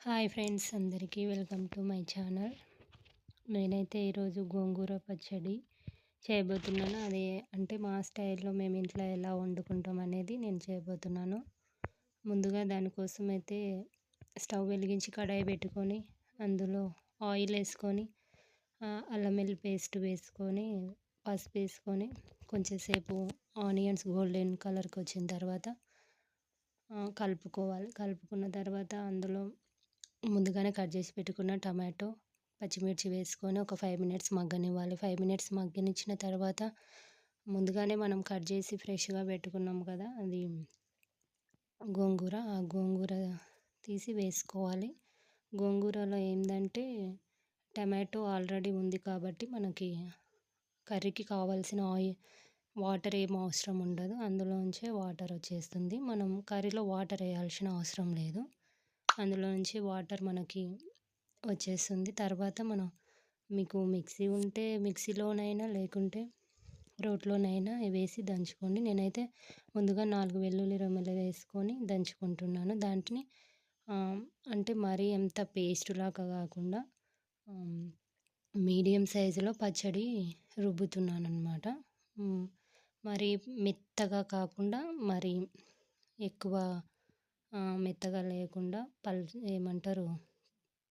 Hi friends, అందరికీ welcome to my channel. నేనైతే ఈరోజు గోంగూర పచ్చడి చేయబోతున్నాను. అది అంటే మా స్టైల్లో మేము ఇంట్లో ఎలా వండుకుంటాం అనేది నేను చేయబోతున్నాను. ముందుగా దానికోసం అయితే స్టవ్ వెలిగించి కడాయి పెట్టుకొని అందులో ఆయిల్ వేసుకొని అల్లం వెల్లుల్లి పేస్ట్ వేసుకొని పసుపు వేసుకొని కొంచెంసేపు ఆనియన్స్ గోల్డెన్ కలర్కి వచ్చిన తర్వాత కలుపుకోవాలి. కలుపుకున్న తర్వాత అందులో ముందుగానే కట్ చేసి పెట్టుకున్న టమాటో, పచ్చిమిర్చి వేసుకొని ఒక 5 మినిట్స్ మగ్గనివ్వాలి. 5 మినిట్స్ మగ్గనిచ్చిన తర్వాత ముందుగానే మనం కట్ చేసి ఫ్రెష్గా పెట్టుకున్నాం కదా, అది గోంగూర, ఆ గోంగూర తీసి వేసుకోవాలి. గోంగూరలో ఏంటంటే టమాటో ఆల్రెడీ ఉంది కాబట్టి మనకి కర్రీకి కావాల్సిన వాటర్ ఏం అవసరం ఉండదు. అందులోంచే వాటర్ వచ్చేస్తుంది. మనం కర్రీలో వాటర్ వేయాల్సిన అవసరం లేదు. అందులో నుంచి వాటర్ మనకి వచ్చేస్తుంది. తర్వాత మనం మీకు మిక్సీ ఉంటే మిక్సీలోనైనా లేకుంటే రోట్లోనైనా వేసి దంచుకోండి. నేనైతే ముందుగా 4 వెల్లుల్లి రెమ్మలు వేసుకొని దంచుకుంటున్నాను. దాంట్ని అంటే మరీ ఎంత పేస్ట్ లాగా కాకుండా మీడియం సైజులో పచ్చడి రుబ్బుతున్నాను అనమాట. మరి మెత్తగా కాకుండా మరి ఎక్కువ మెత్తగా లేకుండా ఏమంటారు,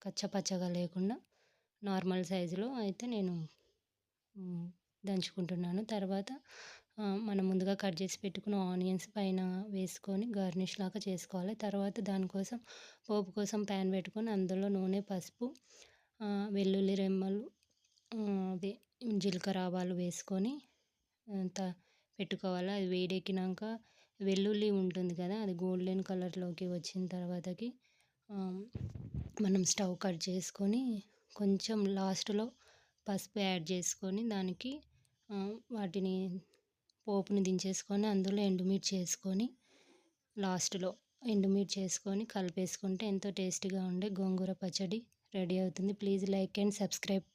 కచ్చపచ్చగా లేకుండా నార్మల్ సైజులో అయితే నేను దంచుకుంటున్నాను. తర్వాత మనం ముందుగా కట్ చేసి పెట్టుకున్న ఆనియన్స్ పైన వేసుకొని గార్నిష్ లాగా చేసుకోవాలి. తర్వాత దానికోసం పోపు కోసం ప్యాన్ పెట్టుకొని అందులో నూనె, పసుపు, వెల్లుల్లి రెమ్మలు, అదే జీలకర్ర, ఆవాలు వేసుకొని పెట్టుకోవాలి. అది వేడెక్కినాక వెల్లుల్లి ఉంటుంది కదా, అది గోల్డెన్ కలర్లోకి వచ్చిన తర్వాతకి మనం స్టవ్ కట్ చేసుకొని కొంచెం లాస్ట్లో పసుపు యాడ్ చేసుకొని దానికి వాటిని పోపుని దించేసుకొని అందులో ఎండుమిర్చి వేసుకొని లాస్ట్లో ఎండుమిర్చి వేసుకొని కలిపేసుకుంటే ఎంతో టేస్టీగా ఉండే గోంగూర పచ్చడి రెడీ అవుతుంది. Please like and subscribe.